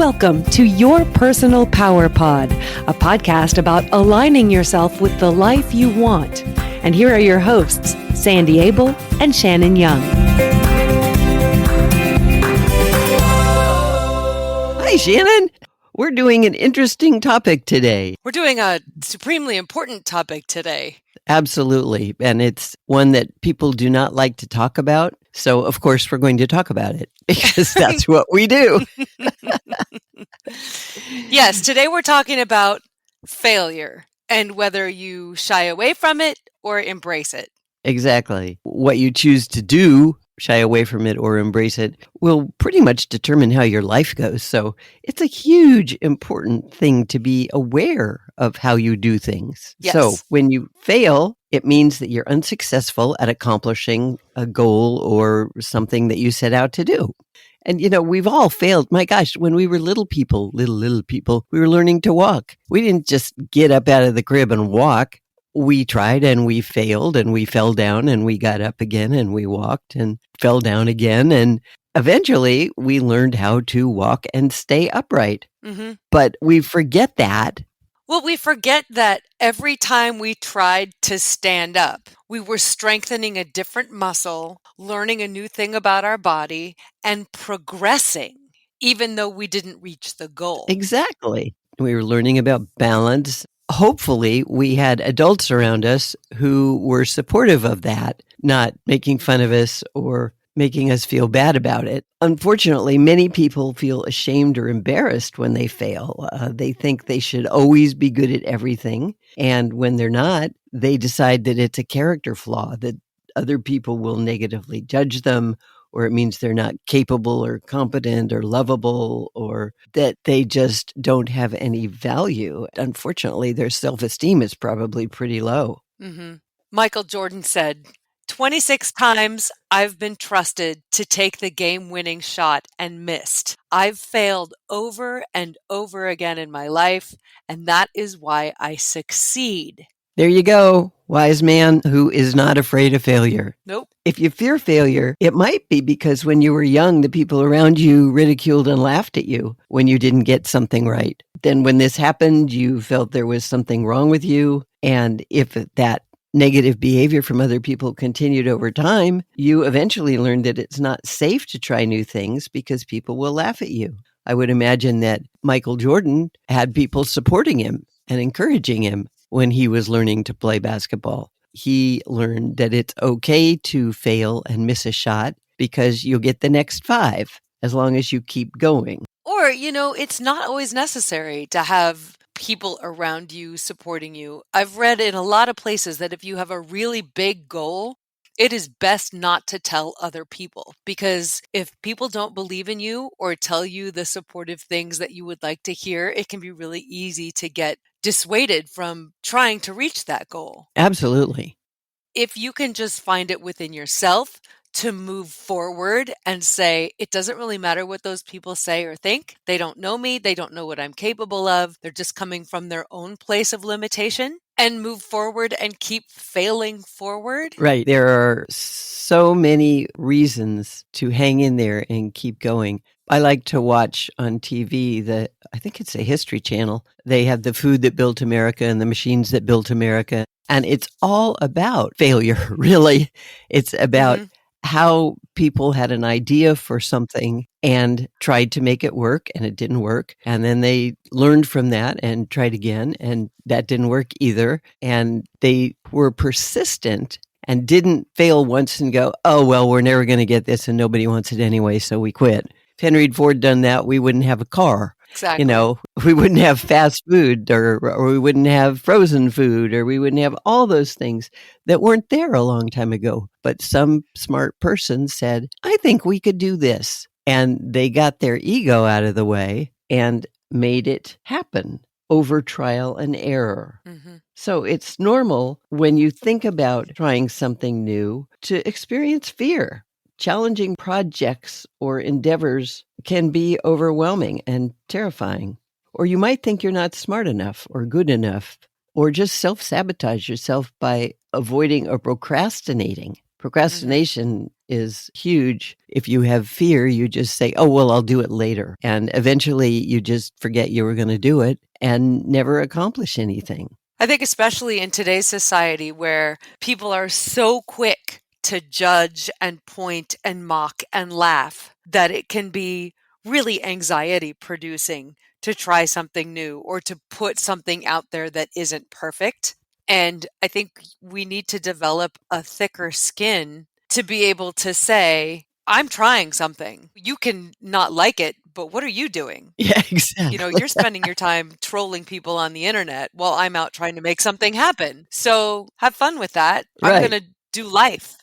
Welcome to Your Personal Power Pod, a podcast about aligning yourself with the life you want. And here are your hosts, Sandy Abel and Shannon Young. Hi, Shannon. We're doing an interesting topic today. We're doing a supremely important topic today. Absolutely. And it's one that people do not like to talk about. So, of course, we're going to talk about it because that's what we do. Yes, today we're talking about failure and whether you shy away from it or embrace it. Exactly. What you choose to do, shy away from it or embrace it, will pretty much determine how your life goes. So it's a huge, important thing to be aware of how you do things. Yes. So when you fail, it means that you're unsuccessful at accomplishing a goal or something that you set out to do. And, we've all failed. My gosh, when we were little people, we were learning to walk. We didn't just get up out of the crib and walk. We tried and we failed and we fell down and we got up again and we walked and fell down again. And eventually we learned how to walk and stay upright. Mm-hmm. But we forget that. Well, we forget that every time we tried to stand up, we were strengthening a different muscle, learning a new thing about our body, and progressing, even though we didn't reach the goal. Exactly. We were learning about balance. Hopefully, we had adults around us who were supportive of that, not making fun of us or making us feel bad about it. Unfortunately, many people feel ashamed or embarrassed when they fail. They think they should always be good at everything. And when they're not, they decide that it's a character flaw, that other people will negatively judge them, or it means they're not capable or competent or lovable, or that they just don't have any value. Unfortunately, their self-esteem is probably pretty low. Mm-hmm. Michael Jordan said, 26 times I've been trusted to take the game-winning shot and missed. I've failed over and over again in my life, and that is why I succeed. There you go, wise man who is not afraid of failure. Nope. If you fear failure, it might be because when you were young, the people around you ridiculed and laughed at you when you didn't get something right. Then when this happened, you felt there was something wrong with you. And if that negative behavior from other people continued over time, you eventually learned that it's not safe to try new things because people will laugh at you. I would imagine that Michael Jordan had people supporting him and encouraging him when he was learning to play basketball. He learned that it's okay to fail and miss a shot because you'll get the next 5 as long as you keep going. Or, it's not always necessary to have people around you supporting you. I've read in a lot of places that if you have a really big goal, it is best not to tell other people, because if people don't believe in you or tell you the supportive things that you would like to hear, it can be really easy to get dissuaded from trying to reach that goal. Absolutely. If you can just find it within yourself to move forward and say, it doesn't really matter what those people say or think. They don't know me. They don't know what I'm capable of. They're just coming from their own place of limitation, and move forward and keep failing forward. Right. There are so many reasons to hang in there and keep going. I like to watch on TV I think it's a History Channel. They have The Food That Built America and The Machines That Built America. And it's all about failure, really. It's about how people had an idea for something and tried to make it work, and it didn't work. And then they learned from that and tried again, and that didn't work either. And they were persistent and didn't fail once and go, oh, well, we're never going to get this and nobody wants it anyway, so we quit. If Henry Ford done that, we wouldn't have a car. Exactly. We wouldn't have fast food or we wouldn't have frozen food, or we wouldn't have all those things that weren't there a long time ago. But some smart person said, I think we could do this. And they got their ego out of the way and made it happen over trial and error. Mm-hmm. So it's normal when you think about trying something new to experience fear. Challenging projects or endeavors can be overwhelming and terrifying. Or you might think you're not smart enough or good enough, or just self-sabotage yourself by avoiding or procrastinating. Procrastination is huge. If you have fear, you just say, oh, well, I'll do it later. And eventually you just forget you were going to do it and never accomplish anything. I think especially in today's society where people are so quick to judge and point and mock and laugh that it can be really anxiety producing to try something new or to put something out there that isn't perfect. And I think we need to develop a thicker skin to be able to say, I'm trying something. You can not like it, but what are you doing? Yeah, exactly. You're spending your time trolling people on the internet while I'm out trying to make something happen. So have fun with that. I'm going Right. to do life.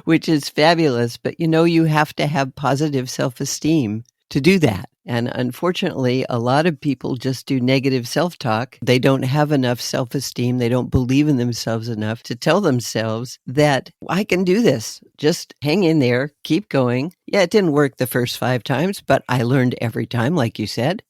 Which is fabulous. But you have to have positive self-esteem to do that. And unfortunately, a lot of people just do negative self-talk. They don't have enough self-esteem. They don't believe in themselves enough to tell themselves that I can do this. Just hang in there, keep going. Yeah, it didn't work the first 5 times, but I learned every time, like you said.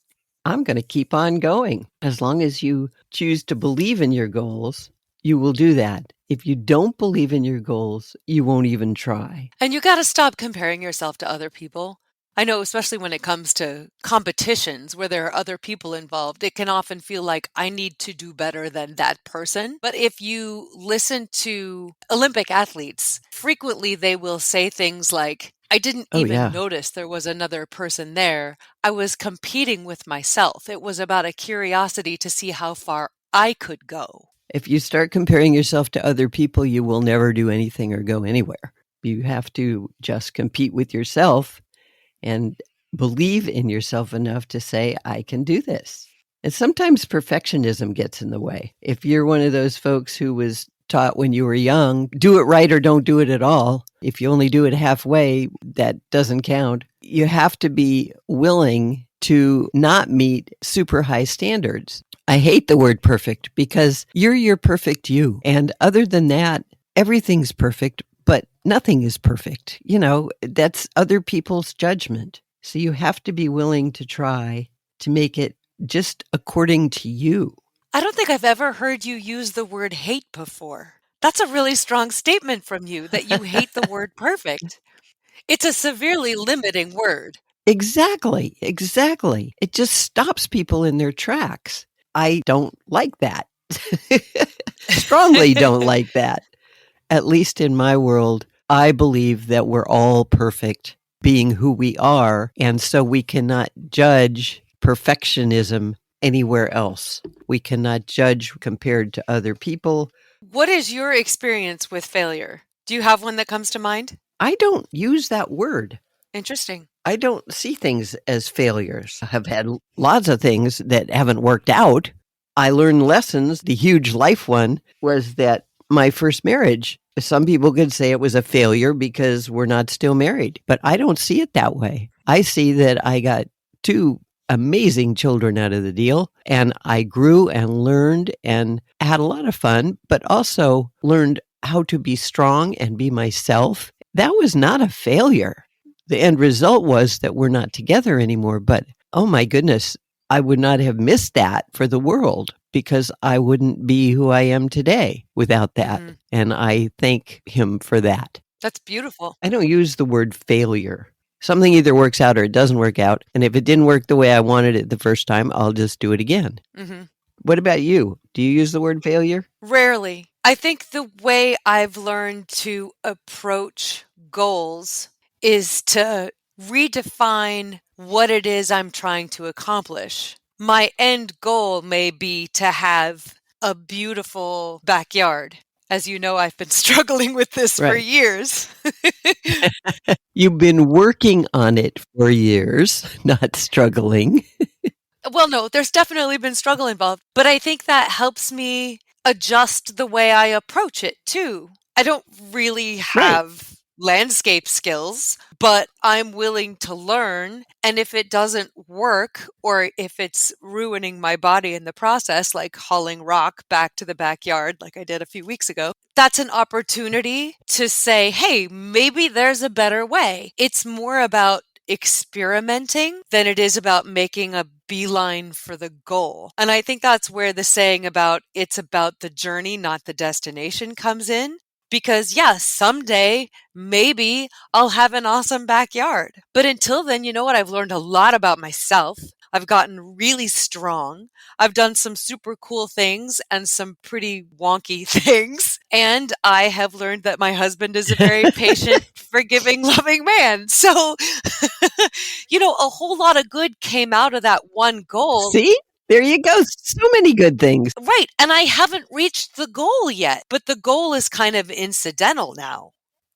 I'm going to keep on going. As long as you choose to believe in your goals, you will do that. If you don't believe in your goals, you won't even try. And you got to stop comparing yourself to other people. I know, especially when it comes to competitions where there are other people involved, it can often feel like I need to do better than that person. But if you listen to Olympic athletes, frequently they will say things like, I didn't Oh, even yeah. notice there was another person there. I was competing with myself. It was about a curiosity to see how far I could go. If you start comparing yourself to other people, you will never do anything or go anywhere. You have to just compete with yourself and believe in yourself enough to say, I can do this. And sometimes perfectionism gets in the way. If you're one of those folks who was taught when you were young, do it right or don't do it at all. If you only do it halfway, that doesn't count. You have to be willing to not meet super high standards. I hate the word perfect because you're your perfect you. And other than that, everything's perfect, but nothing is perfect. That's other people's judgment. So you have to be willing to try to make it just according to you. I don't think I've ever heard you use the word hate before. That's a really strong statement from you that you hate the word perfect. It's a severely limiting word. Exactly. It just stops people in their tracks. I don't like that. Strongly don't like that. At least in my world, I believe that we're all perfect being who we are. And so we cannot judge perfectionism anywhere else. We cannot judge compared to other people. What is your experience with failure? Do you have one that comes to mind? I don't use that word. Interesting. I don't see things as failures. I have had lots of things that haven't worked out. I learned lessons. The huge life one was that my first marriage, some people could say it was a failure because we're not still married, but I don't see it that way. I see that I got 2 amazing children out of the deal, and I grew and learned and had a lot of fun, but also learned how to be strong and be myself. That was not a failure. The end result was that we're not together anymore, but oh my goodness, I would not have missed that for the world because I wouldn't be who I am today without that. Mhm. And I thank him for that. That's beautiful. I don't use the word failure. Something either works out or it doesn't work out. And if it didn't work the way I wanted it the first time, I'll just do it again. Hmm. What about you? Do you use the word failure? Rarely. I think the way I've learned to approach goals is to redefine what it is I'm trying to accomplish. My end goal may be to have a beautiful backyard. As you know, I've been struggling with this for Right. years. You've been working on it for years, not struggling. Well, no, there's definitely been struggle involved, but I think that helps me adjust the way I approach it too. I don't really Right. have landscape skills, but I'm willing to learn. And if it doesn't work, or if it's ruining my body in the process, like hauling rock back to the backyard, like I did a few weeks ago, that's an opportunity to say, hey, maybe there's a better way. It's more about experimenting than it is about making a beeline for the goal. And I think that's where the saying about it's about the journey, not the destination comes in. Because someday maybe I'll have an awesome backyard. But until then, you know what? I've learned a lot about myself. I've gotten really strong. I've done some super cool things and some pretty wonky things. And I have learned that my husband is a very patient, forgiving, loving man. So, a whole lot of good came out of that one goal. See? There you go. So many good things. Right. And I haven't reached the goal yet, but the goal is kind of incidental now.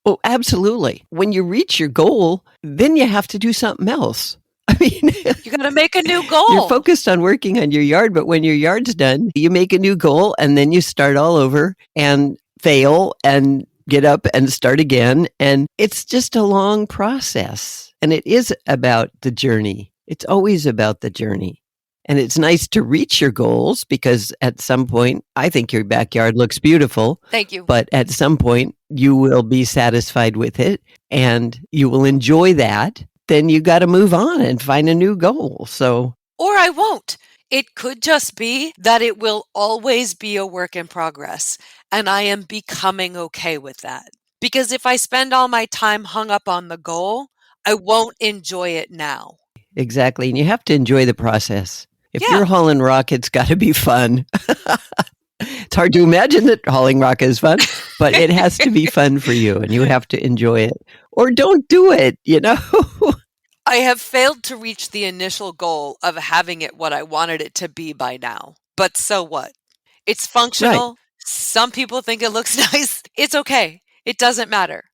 Oh, absolutely. When you reach your goal, then you have to do something else. I mean, you're going to make a new goal. You're focused on working on your yard, but when your yard's done, you make a new goal and then you start all over and fail and get up and start again. And it's just a long process. And it is about the journey. It's always about the journey. And it's nice to reach your goals because at some point, I think your backyard looks beautiful. Thank you. But at some point, you will be satisfied with it and you will enjoy that. Then you got to move on and find a new goal. Or I won't. It could just be that it will always be a work in progress. And I am becoming okay with that. Because if I spend all my time hung up on the goal, I won't enjoy it now. Exactly. And you have to enjoy the process. If you're hauling rock, it's got to be fun. It's hard to imagine that hauling rock is fun, but it has to be fun for you and you have to enjoy it. Or don't do it, I have failed to reach the initial goal of having it what I wanted it to be by now. But so what? It's functional. Right. Some people think it looks nice. It's okay. It doesn't matter.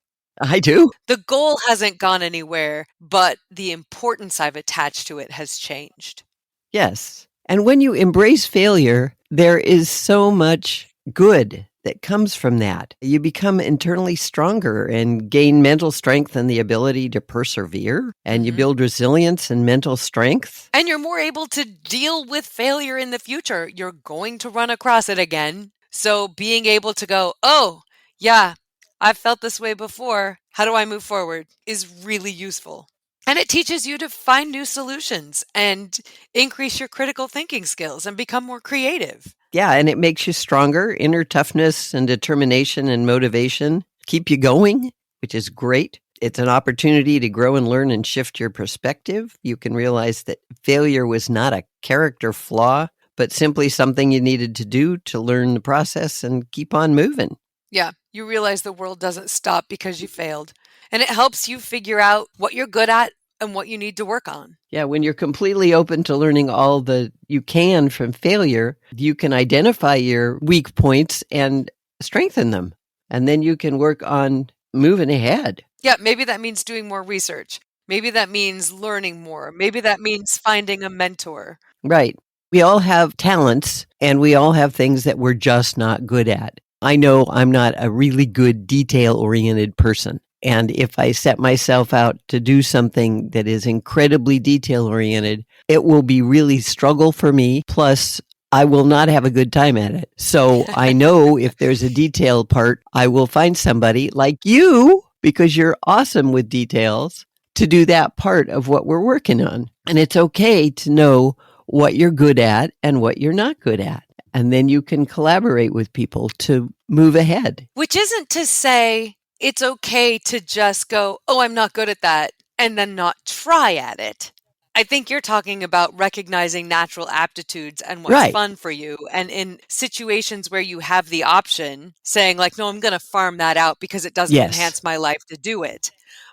I do. The goal hasn't gone anywhere, but the importance I've attached to it has changed. Yes. And when you embrace failure, there is so much good that comes from that. You become internally stronger and gain mental strength and the ability to persevere. And you build resilience and mental strength. And you're more able to deal with failure in the future. You're going to run across it again. So being able to go, oh, yeah, I've felt this way before. How do I move forward? Is really useful. And it teaches you to find new solutions and increase your critical thinking skills and become more creative. Yeah, and it makes you stronger. Inner toughness and determination and motivation keep you going, which is great. It's an opportunity to grow and learn and shift your perspective. You can realize that failure was not a character flaw, but simply something you needed to do to learn the process and keep on moving. Yeah, you realize the world doesn't stop because you failed. And it helps you figure out what you're good at and what you need to work on. Yeah, when you're completely open to learning all that you can from failure, you can identify your weak points and strengthen them. And then you can work on moving ahead. Yeah, maybe that means doing more research. Maybe that means learning more. Maybe that means finding a mentor. Right. We all have talents and we all have things that we're just not good at. I know I'm not a really good detail-oriented person. And if I set myself out to do something that is incredibly detail-oriented, it will be really struggle for me. Plus, I will not have a good time at it. So I know if there's a detail part, I will find somebody like you, because you're awesome with details, to do that part of what we're working on. And it's okay to know what you're good at and what you're not good at. And then you can collaborate with people to move ahead. Which isn't to say it's okay to just go, oh, I'm not good at that, and then not try at it. I think you're talking about recognizing natural aptitudes and what's fun for you. And in situations where you have the option, saying like, no, I'm going to farm that out because it doesn't enhance my life to do it.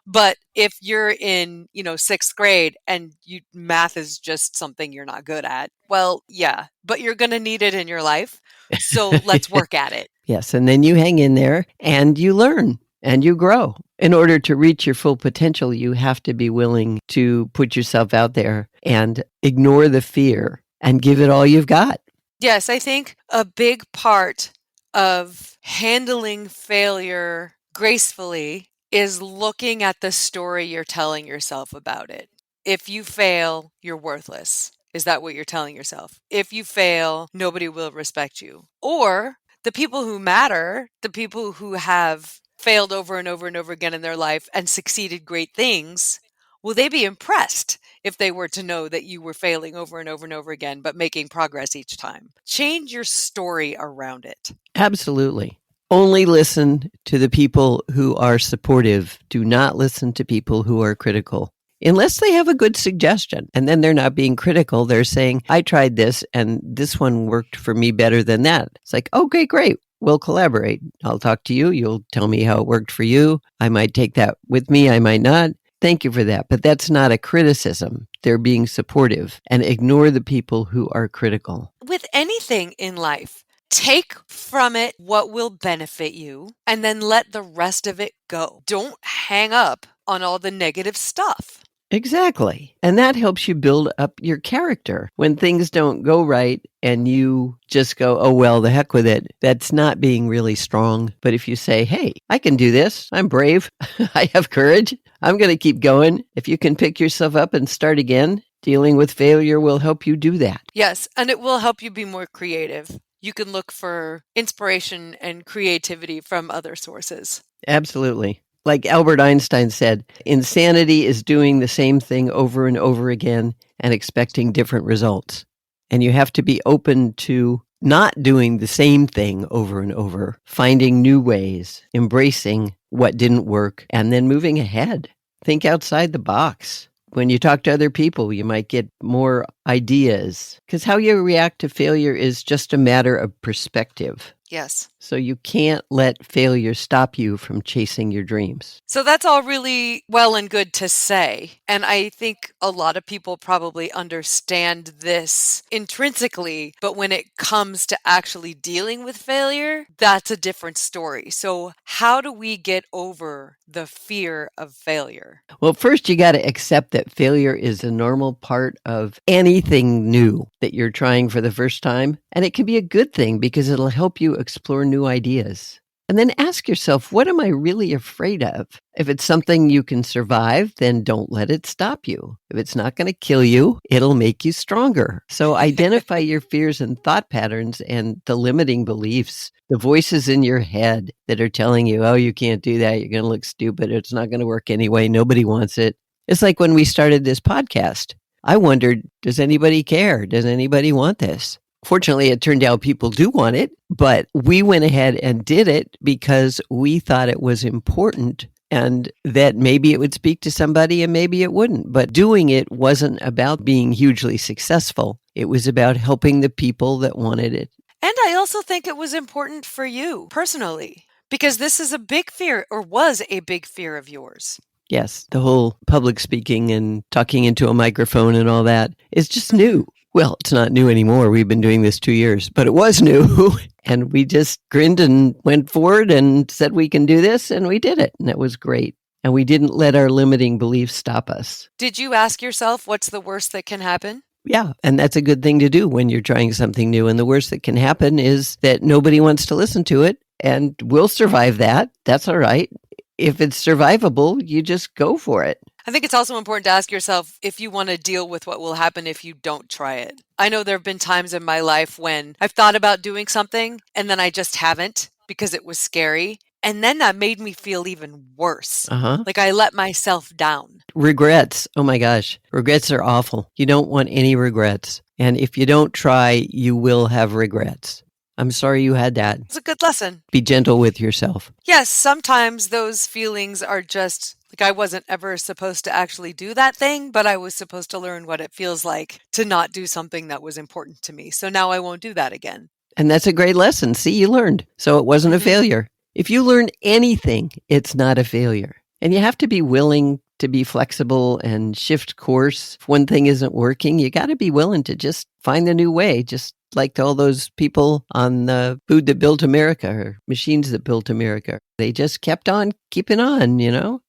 But if you're in, 6th grade and math is just something you're not good at, well, yeah, but you're going to need it in your life. So let's work at it. Yes. And then you hang in there and you learn and you grow. In order to reach your full potential, you have to be willing to put yourself out there and ignore the fear and give it all you've got. Yes, I think a big part of handling failure gracefully is looking at the story you're telling yourself about it. If you fail, you're worthless. Is that what you're telling yourself? If you fail, nobody will respect you. Or the people who matter, the people who have failed over and over and over again in their life and succeeded great things, will they be impressed if they were to know that you were failing over and over and over again, but making progress each time? Change your story around it. Absolutely. Only listen to the people who are supportive. Do not listen to people who are critical. Unless they have a good suggestion. And then they're not being critical. They're saying, I tried this and this one worked for me better than that. It's like, okay, great. We'll collaborate. I'll talk to you. You'll tell me how it worked for you. I might take that with me. I might not. Thank you for that. But that's not a criticism. They're being supportive, and ignore the people who are critical. With anything in life, take from it what will benefit you and then let the rest of it go. Don't hang up on all the negative stuff. Exactly. And that helps you build up your character. When things don't go right and you just go, oh, well, the heck with it, that's not being really strong. But if you say, hey, I can do this. I'm brave. I have courage. I'm going to keep going. If you can pick yourself up and start again, dealing with failure will help you do that. Yes, and it will help you be more creative. You can look for inspiration and creativity from other sources. Absolutely. Like Albert Einstein said, insanity is doing the same thing over and over again and expecting different results. And you have to be open to not doing the same thing over and over, finding new ways, embracing what didn't work, and then moving ahead. Think outside the box. When you talk to other people, you might get more ideas, because how you react to failure is just a matter of perspective. Yes. So you can't let failure stop you from chasing your dreams. So that's all really well and good to say. And I think a lot of people probably understand this intrinsically, but when it comes to actually dealing with failure, that's a different story. So how do we get over the fear of failure? Well, first you got to accept that failure is a normal part of anything new that you're trying for the first time. And it can be a good thing because it'll help you explore new ideas. And then ask yourself, what am I really afraid of? If it's something you can survive, then don't let it stop you. If it's not going to kill you, it'll make you stronger. So identify your fears and thought patterns and the limiting beliefs, the voices in your head that are telling you, oh, you can't do that. You're going to look stupid. It's not going to work anyway. Nobody wants it. It's like when we started this podcast. I wondered, does anybody care? Does anybody want this? Fortunately, it turned out people do want it, but we went ahead and did it because we thought it was important and that maybe it would speak to somebody and maybe it wouldn't. But doing it wasn't about being hugely successful. It was about helping the people that wanted it. And I also think it was important for you personally, because this is a big fear, or was a big fear of yours. Yes, the whole public speaking and talking into a microphone and all that is just new. Well, it's not new anymore. We've been doing this 2 years, but it was new. And we just grinned and went forward and said, we can do this. And we did it. And it was great. And we didn't let our limiting beliefs stop us. Did you ask yourself, what's the worst that can happen? Yeah. And that's a good thing to do when you're trying something new. And the worst that can happen is that nobody wants to listen to it. And we'll survive that. That's all right. If it's survivable, you just go for it. I think it's also important to ask yourself if you want to deal with what will happen if you don't try it. I know there have been times in my life when I've thought about doing something and then I just haven't because it was scary. And then that made me feel even worse. Like I let myself down. Regrets. Oh my gosh. Regrets are awful. You don't want any regrets. And if you don't try, you will have regrets. I'm sorry you had that. It's a good lesson. Be gentle with yourself. Yes, sometimes those feelings are just like I wasn't ever supposed to actually do that thing, but I was supposed to learn what it feels like to not do something that was important to me. So now I won't do that again. And that's a great lesson. See, you learned. So it wasn't a failure. If you learn anything, it's not a failure. And you have to be willing to be flexible and shift course. If one thing isn't working, you got to be willing to just find a new way, just like all those people on the food that built America or machines that built America. They just kept on keeping on, you know?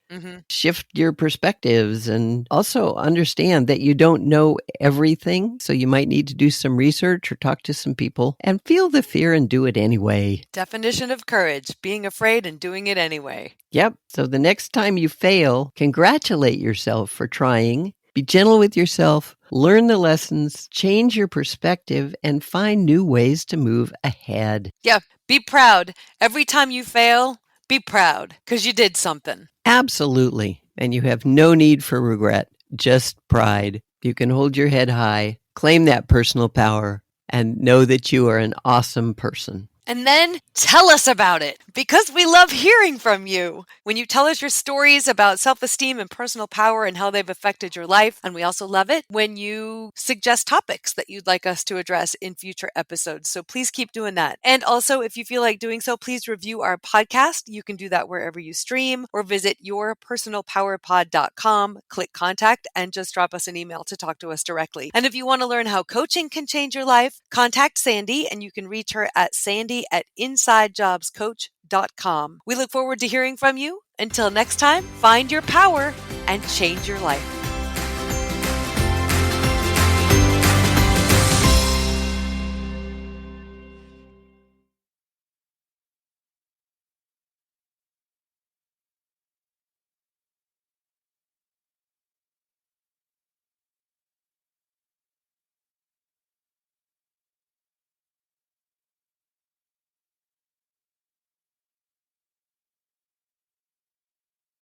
Shift your perspectives and also understand that you don't know everything. So you might need to do some research or talk to some people and feel the fear and do it anyway. Definition of courage, being afraid and doing it anyway. Yep. So the next time you fail, congratulate yourself for trying. Be gentle with yourself, learn the lessons, change your perspective, and find new ways to move ahead. Yeah, be proud. Every time you fail, be proud because you did something. Absolutely. And you have no need for regret, just pride. You can hold your head high, claim that personal power, and know that you are an awesome person. And then tell us about it, because we love hearing from you. When you tell us your stories about self-esteem and personal power and how they've affected your life. And we also love it when you suggest topics that you'd like us to address in future episodes. So please keep doing that. And also, if you feel like doing so, please review our podcast. You can do that wherever you stream, or visit yourpersonalpowerpod.com, click contact, and just drop us an email to talk to us directly. And if you want to learn how coaching can change your life, contact Sandy, and you can reach her at sandy@insidejobscoach.com. We look forward to hearing from you. Until next time, find your power and change your life.